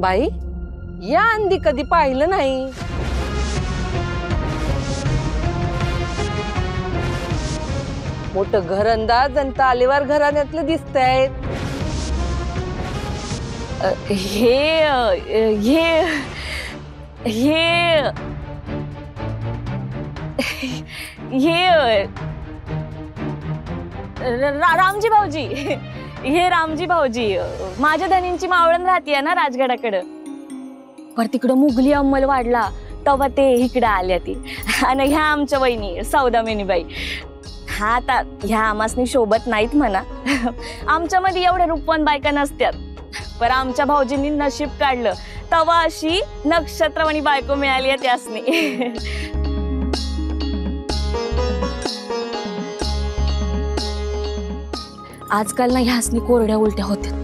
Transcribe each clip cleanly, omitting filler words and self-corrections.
बाई या अंदी कधी पाहिलं नाही. मोठं घरंदाज आणि तालेवार घराण्यातलं दिसतंय. हे हे हे हे रामजी भाऊजी, हे रामजी भाऊजी माझ्या धनींची मावळण राहतीये ना राजगडाकडं. पर तिकडं मुघली अंमल वाढला तेव्हा ते इकडं आल्या ती. आणि ह्या आमच्या वहिनी सौदामिनीबाई. हा आता ह्या आमासनी शोभत नाहीत म्हणा. आमच्यामध्ये एवढ्या रूपवान बायका नसत्यात. पर आमच्या भाऊजींनी नशीब काढलं तेव्हा अशी नक्षत्रवाणी बायको मिळाली आहे त्यासनी. आजकाल ना ह्यासनी कोरड्या उलट्या होत्या.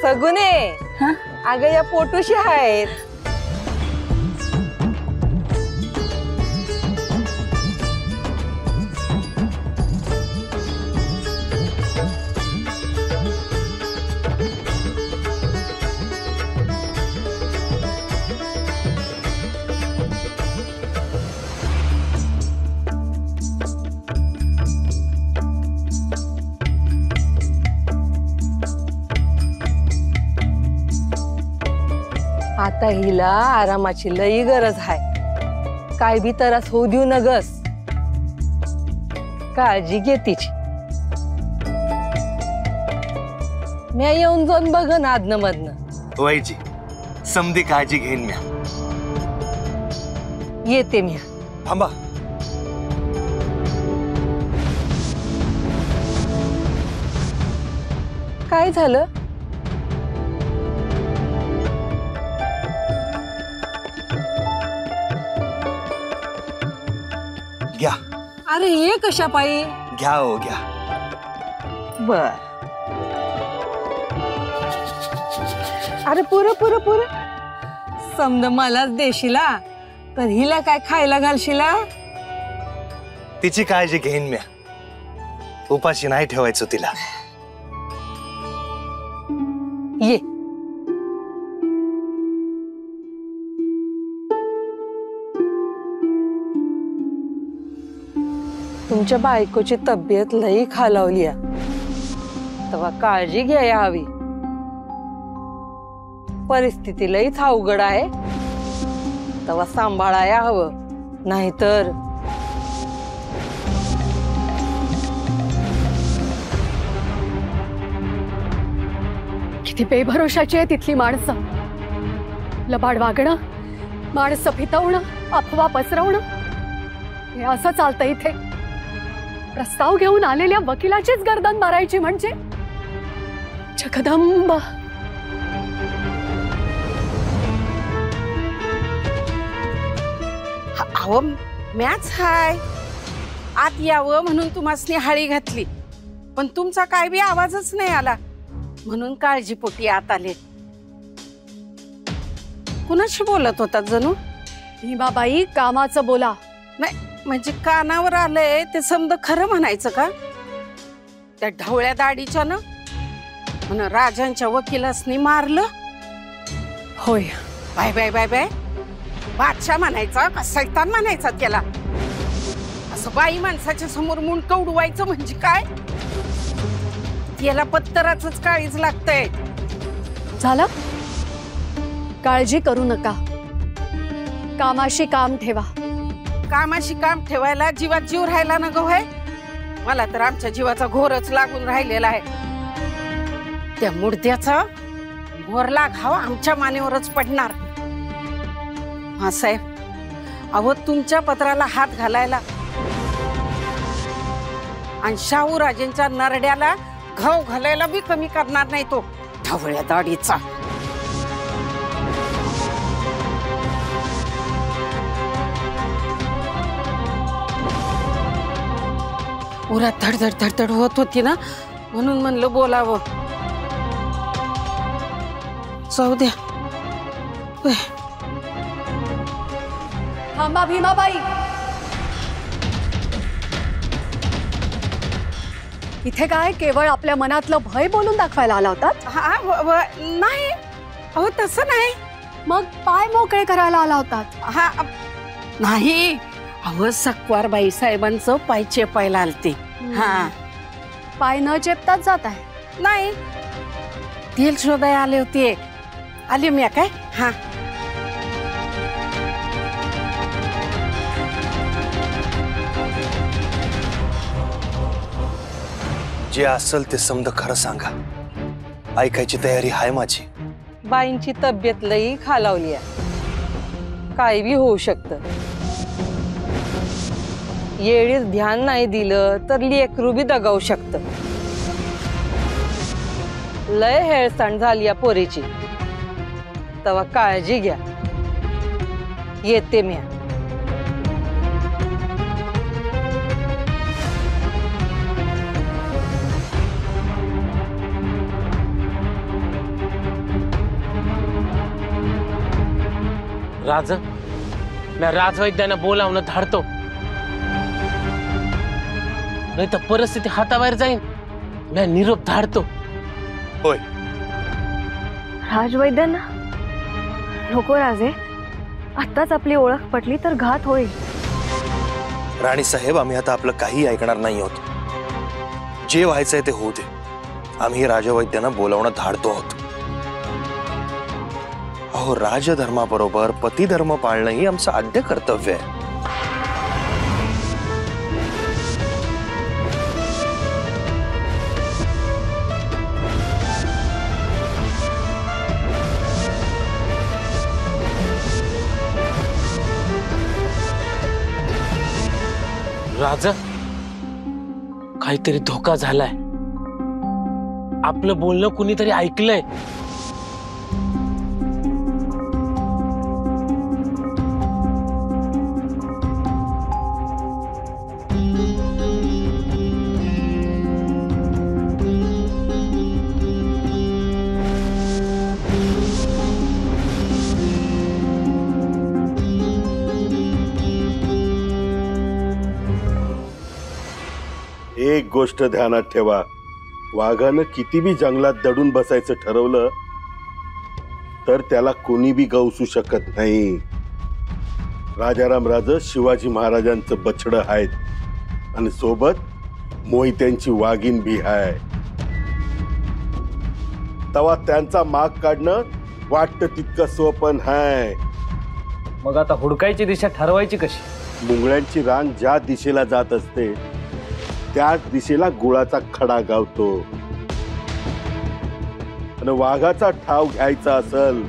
सगुने अगं या पोटूशी आहेत. आता हिला आरामाची लई गरज आहे. काय बी त्रास होऊ देऊ नगस. काळजी घे तिची. म्या येऊन जाऊन बघ ना आदन मधन. वयची समधी काळजी घेईन म्या. येते म्या. थांबा. काय झालं? घ्या. अरे ये कशा पायी? घ्या हो घ्या. बर. अरे पुर पुर पुर. समद मलाच देशीला तर हिला काय खायला घालशीला? तिची काळजी घेईन म्या. उपाशी नाही ठेवायचं तिला. ये. तुमच्या बायकोची तब्येत लई खालावली तेव्हा काळजी घ्यायला हवी. परिस्थिती लईच अवघड आहे तेव्हा सांभाळायला हवं. नाहीतर किती बेभरोशाची आहे तिथली माणसं. लबाड वागणं, माणसं फितवणं, अफवा पसरवणं, हे असं चालतं इथे. प्रस्ताव घेऊन आलेल्या वकिलाचीच गर्दन मारायची म्हणजे जगदंब. अहो मॅच हाय. आत यावं म्हणून तुम्हासनी हाळी घातली पण तुमचा काय बी आवाजच नाही आला म्हणून काळजीपोटी आत आले. कुणाशी बोलत होता जणू? भीमाबाई कामाचं बोला. नाही म्हणजे कानावर आलंय ते समद खरं म्हणायचं का? त्या ढवळ्या दाढीच्या ना म्हण राजांच्या वकिलासनी मारलं. होय. Bye bye bye bye. बादशाह म्हणायचा का सैतान म्हणायचा त्याला? असं बाई माणसाच्या समोर मुंडकं उडवायचं म्हणजे काय? याला पत्तराचंच काळीच लागतंय. झालं? काळजी करू नका. कामाशी काम ठेवा. कामाशी काम ठेवायला जीवात जीव राहिला ना गं. मला तर आमच्या जीवाचा घोरच लागून राहिलेला आहे. त्या मुडद्याचा घोरला घाव आमच्या मानेवरच पडणार. हा साहेब, अहो तुमच्या पत्राला हात घालायला आणि शाहू राजेंच्या नरड्याला घाव घालायला बी कमी करणार नाही तो ढवळ्या दाढीचा. उरात धडधड धडधड होत होती ना, म्हणून म्हणलं बोलावं. जाऊ द्या. थांबा भीमाबाई. इथे काय केवळ आपल्या मनातलं भय बोलून दाखवायला आला होतात? हा नाही, अहो तसं नाही. मग पाय मोकळे करायला आला होतात? हा नाही, अहो सक्वारबाई साहेबांचं पाय चेपायला आलते. हा पाय न चेपताच जात आहे? नाही, तेल शोधाय आले होते. आले मी काय. हा जे असेल ते समज खरं सांगा. ऐकायची तयारी आहे माझी. बाईंची तब्येत लई खालावली आहे, काय बी होऊ शकतं. येळीच ध्यान नाही दिलं तर लेकरू बी दगावू शकतं. लय हेळसांड झाली या पोरीची, तेव्हा काळजी घ्या. येते मी. राज, मी राजवैद्यांना बोलावणं धाडतो, नाही तर परिस्थिती हाताबाहेर जाईन. मी निरोप धाडतो. होय, राजवैद्यांना नको राजे, आत्ताच आपली ओळख पटली तर घात होईल. राणी साहेब, आम्ही आता आपलं काही ऐकणार नाही आहोत. जे व्हायचंय ते होऊ दे. आम्ही राजवैद्यांना बोलावणं धाडतो आहोत. अहो, राजधर्माबरोबर पतिधर्म पाळणं ही आमचं आद्य कर्तव्य आहे. राजा, काहीतरी धोका झालाय. आपलं बोलणं कुणीतरी ऐकलंय. एक गोष्ट ध्यानात ठेवा, वाघानं किती बी जंगलात दडून बसायचं ठरवलं तर त्याला कोणी बी गवसू शकत नाही. राजाराम राजे शिवाजी महाराजांचं बछडं आहेत आणि सोबत मोहित्यांची वाघीण बी आहे. तवा त्यांचा माग काढणं वाटतं तितकं सोपं आहे. मग आता हुडकायची दिशा ठरवायची कशी? मुंगळ्यांची रांग ज्या दिशेला जात असते त्याच दिशेला गुळाचा खडा गावतो. आणि वाघाचा ठाव घ्यायचा असेल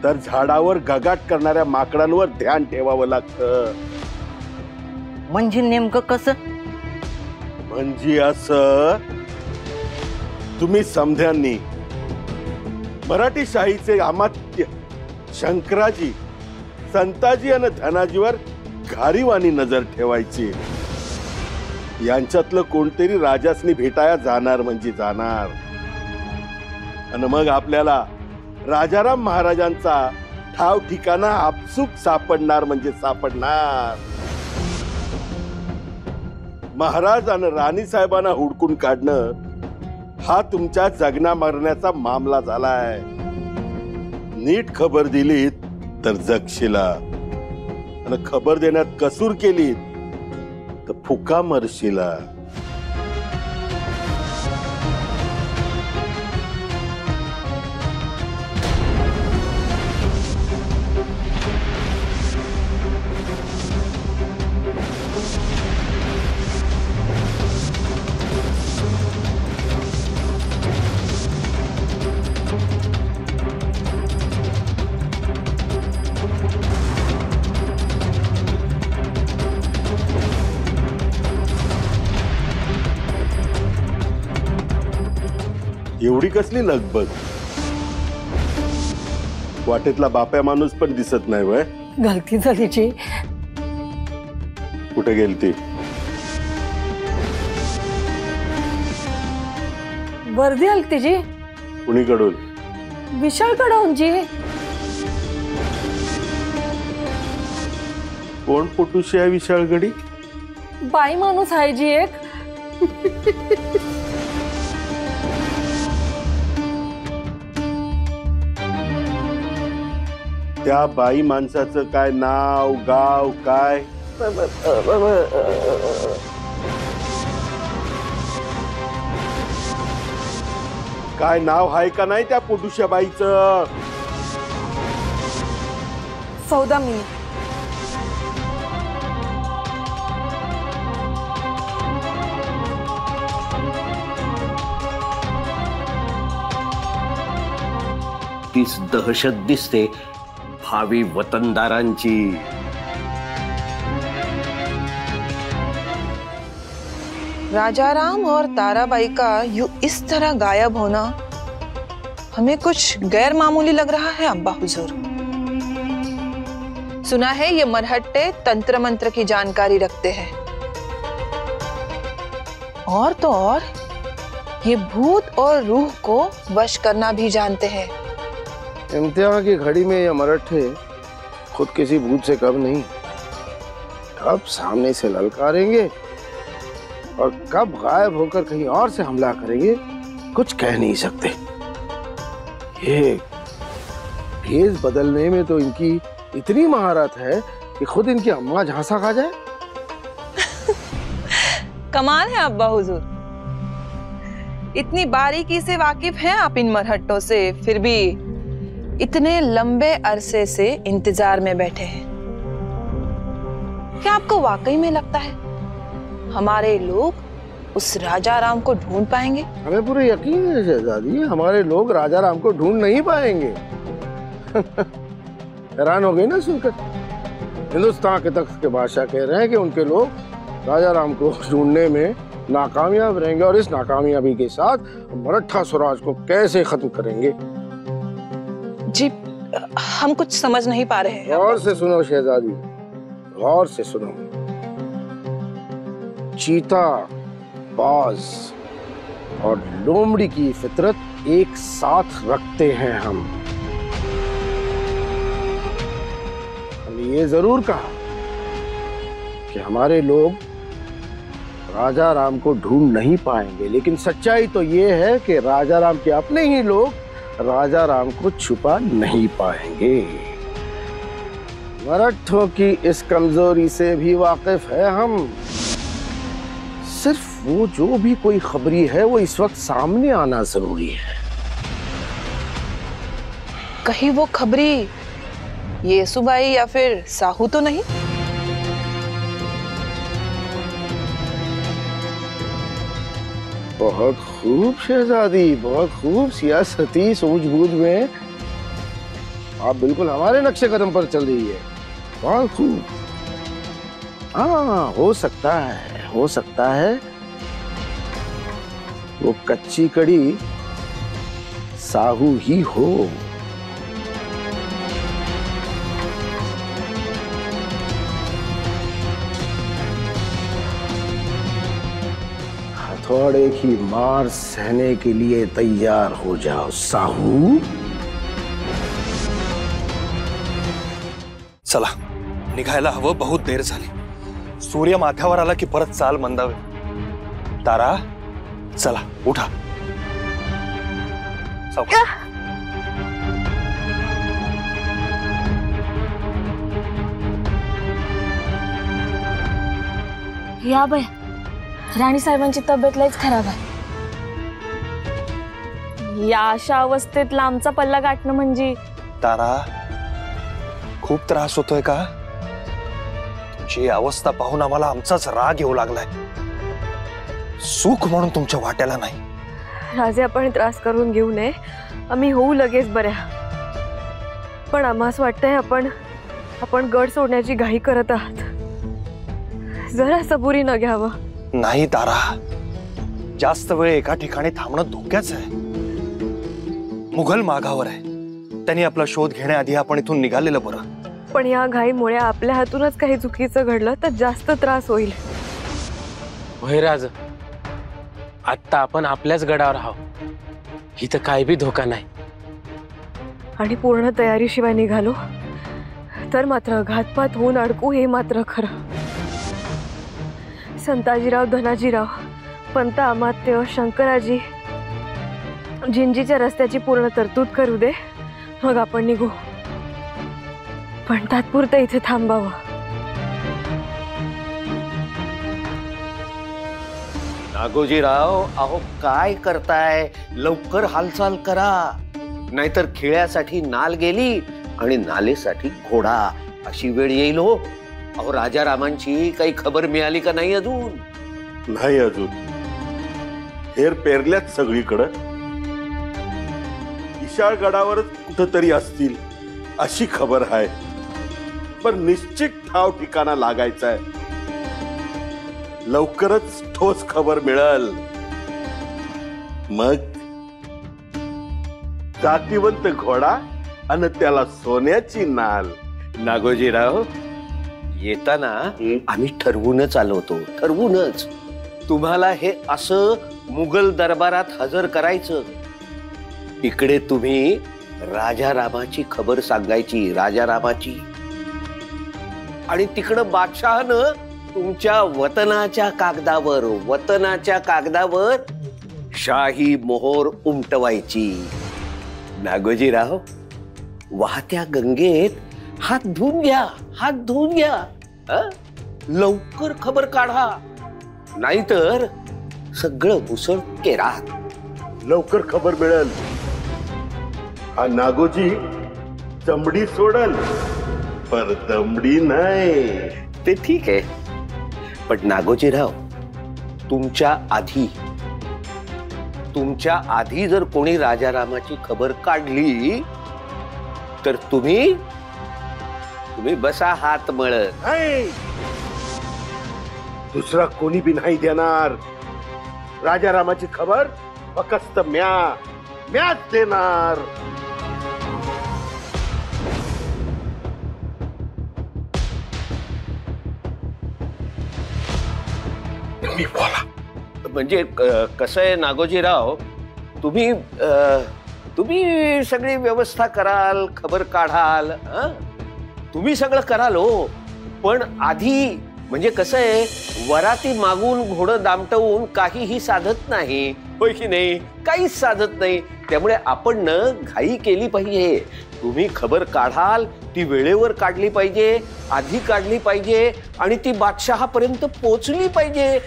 तर झाडावर गगाट करणाऱ्या माकडांवर ध्यान ठेवावं लागतं. म्हणजे नेमकं कसं? म्हणजे असं, तुम्ही समध्यांनी मराठी शाहीचे अमात्य शंकराजी, संताजी आणि धनाजीवर घारीवानी नजर ठेवायची. यांच्यातलं कोणतरी राजासनी भेटाया जाणार म्हणजे जाणार. आणि मग आपल्याला राजाराम महाराजांचा ठाव ठिकाणा आपसूक सापडणार म्हणजे सापडणार. महाराज आणि राणी साहेबांना हुडकून काढणं हा तुमच्या जगण्या मरण्याचा मामला झालाय. नीट खबर दिलीत तर जगशिला, आणि खबर देण्यात कसूर केलीत तर फुका मरशिला. एवढी कसली लगबग? वाटेतला बाप्या माणूस पण दिसत नाही वय? गलती झाली जी. कुठे गेलती? वर्दी आली तिची कुणीकडून? विशाळकडून जी. कोण पोटुशी आहे विशाळगडी? बाई माणूस आहे जी एक. त्या बाई माणसाचं काय नाव गाव काय? काय नाव आहे का नाही त्या पोटुशा बाईचं? सौदामिनी. तीच दहशत दिसते भावी वतनदारांची. राजाराम और ताराबाई का यूं इस तरह गायब होना हमें कुछ गैर मामूली लग रहा है अब्बा हुजूर। सुना है ये मरहट्टे तंत्र मंत्र की जानकारी रखते हैं और तो और ये भूत और रूह को वश करना भी जानते हैं। इम्तिहान की घड़ी में ये मरट्ठे खुद किसी भूत से कम नहीं, कब सामने से ललकारेंगे और कब गायब होकर कहीं और से हमला करेंगे कुछ कह नहीं सकते। ये भेष बदलने में तो इनकी इतनी महारत है कि खुद इनकी अम्मा झांसा खा जाए। कमाल है अब्बा हुजूर, इतनी बारीकी से वाकिफ हैं आप इन मरहट्टों से, फिर भी इतने लंबे अरसे से इंतजार में बैठे हैं। क्या आपको वाकई में लगता है हमारे लोग उस राजा राम को ढूंढ पाएंगे? हमें पूरा यकीन है शहजादी, हमारे लोग राजा राम को ढूंढ नहीं पाएंगे। हैरान हो गई ना सुनकर? हिंदुस्तान के तख्त के बादशाह कह रहे हैं कि उनके लोग राजा राम को ढूंढने में नाकामयाब रहेंगे और इस नाकामयाबी के साथ मरट्ठा स्वराज को कैसे खत्म करेंगे। जी हम कुछ समझ नहीं पा रहे हैं। गौर से सुनो शहजादी, गौर से सुनो। चीता, बाज और लोमड़ी की फितरत एक साथ रखते हैं हम। हमने ये जरूर कहा कि हमारे लोग राजा राम को ढूंढ नहीं पाएंगे, लेकिन सच्चाई तो ये है कि राजा राम के अपने ही लोग राजा राम को छुपा नहीं पाएंगे। मराठों की इस कमजोरी से भी वाकिफ है हम। सिर्फ वो जो भी कोई खबरी है वो इस वक्त सामने आना जरूरी है। कहीं वो खबरी येसुबाई या फिर साहू तो नहीं? बहुत खूब शहजादी, बहुत खूब। सियासती सूझबूझ में आप बिल्कुल हमारे नक्शे कदम पर चल रही है। बहुत खूब। हाँ, हो सकता है, हो सकता है वो कच्ची कड़ी साहू ही हो। हथौड़े की मार सहने के लिए तैयार हो जाओ साहू। चला निघायला हवं, बहुत देर झाली। सूर्य माथ्यावर आला की परत चाल मंदावे। तारा चला उठा। या बाय, राणी साहेबांची तब्येत लईच खराब आहे। या अशा अवस्थेत लांबचा पल्ला गाठणं म्हणजे। तारा खूप त्रास होतोय का? तुमची अवस्था पाहून आम्हाला आमचाच राग येऊ लागलाय। सुख म्हणून तुमच्या वाट्याला नाही। राजे आपण त्रास करून घेऊ नये, आम्ही होऊ लगेच बऱ्या। पण आम्हास वाटतंय आपण गड सोडण्याची घाई करत आहात। जरा सबुरी न घ्यावं। नाही तारा, जास्त वेळ एका ठिकाणी थांबणं धोक्याचं आहे। मुघल मागावर आहे, त्यांनी आपला शोध घेण्याआधी आपण इथून निघालेलं बरं। पण या घाईमुळे आपल्या हातूनच काही चुकीचं घडलं तर जास्त त्रास होईल। होय राज, आत्ता आपण आपल्याच गडावर आहोत, इथं काय बी धोका नाही. आणि पूर्ण तयारीशिवाय निघालो तर मात्र घातपात होऊन अडकू हे मात्र खरं. संताजीराव, धनाजीराव, पंत अमात्य, शंकराजी, जिंजीच्या रस्त्याची पूर्ण तरतूद करू दे, मग आपण निघू. पण तात्पुरतं इथे थांबावं. नागोजीराव, अहो काय करताय? लवकर हालचाल करा, नाहीतर खेळ्यासाठी नाल गेली आणि नालेसाठी घोडा अशी वेळ येईल हो. अहो राजा रामांची काही खबर मिळाली का नाही अजून? नाही अजून. हेर पेरल्यात सगळीकडं. विशाळगडावरच कुठंतरी असतील अशी खबर आहे, पण निश्चित ठाव ठिकाणा लागायचा आहे. लवकरच ठोस खबर मिळेल. मग जातीवंत घोडा आणि त्याला सोन्याची नाल. नागोजीराव, येताना आम्ही ठरवूनच आलो होतो, ठरवूनच. तुम्हाला हे असं मुघल दरबारात हजर करायचं. इकडे तुम्ही राजा रामाची खबर सांगायची, राजा रामाची. आणि तिकडं बादशहानं तुमच्या वतनाच्या कागदावर शाही मोहोर उमटवायची. नागोजीराव, वाहत्या गंगेत हात धुवून घ्या, हात धुवून घ्या. लवकर खबर काढा, नाहीतर सगळं मुसळ केरात. लवकर खबर मिळेल. हा नागोजी चमडी सोडल, पर दमडी नाही. ते ठीक आहे, पण नागोजीराव, तुमच्या आधी जर कोणी राजारामाची खबर काढली तर तुम्ही बसा हात मळत. दुसरा कोणी बी नाही देणार. राजारामाची खबर फक्त म्याच देणार. म्हणजे कसं आहे नागोजीराव, तुम्ही सगळी व्यवस्था कराल, खबर काढाल, तुम्ही सगळं कराल हो. पण आधी म्हणजे कसं आहे, वराती मागून घोडं दामटवून काहीही साधत नाही, होय की नाही? काहीच साधत नाही. त्यामुळे आपण घाई केली पाहिजे. तुम्ही खबर काढाल ती वेळेवर काढली पाहिजे, आधी काढली पाहिजे आणि ती बादशहापर्यंत पोहोचली पाहिजे.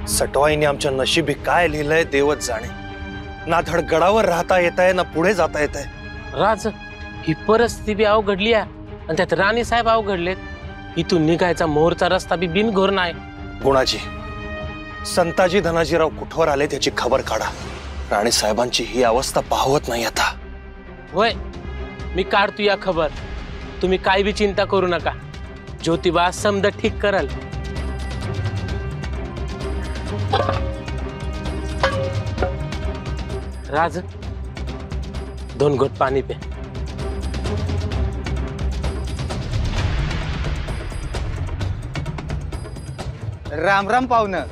सटवाईने आमच्या नशिबी काय लिहिलंय देवच जाणे. ना धड गडावर राहता येत आहे, ना पुढे जाता येत आहे. राज, ही परिस्थिती अवघडली आहे आणि त्यात राणी साहेब अवघडलेत. इथून निघायचा मोहरचा रस्ता बी बिनघोर नाही. गुणाजी, संताजी धनाजीराव कुठवर आले त्याची खबर काढा. राणी साहेबांची ही अवस्था पाहवत नाही आता. होय, मी काढतो या खबर. तुम्ही काय बी चिंता करू नका. ज्योतिबा समद ठीक करल. राज, 2 घोट पाणी पे. राम राम पाहुणं.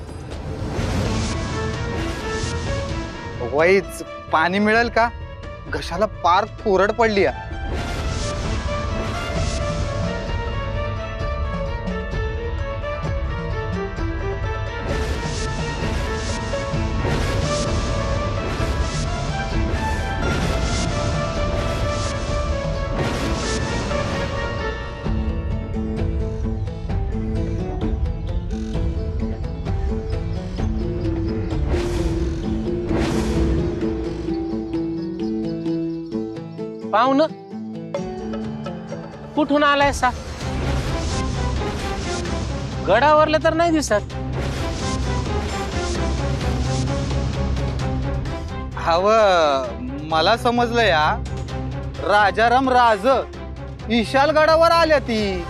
वहीच पाणी मिळेल का? घशाला पार कोरड पडली आहे. पाहुण, कुठून आलाय सा? गडावरले तर नाही दिसत. मला समजलं या, राजाराम राज विशाळगडावर आल्या ती.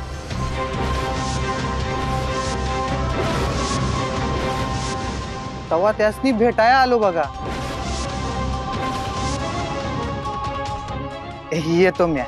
तवा त्यासनी भेटाया आलो बघा. येतो म्या.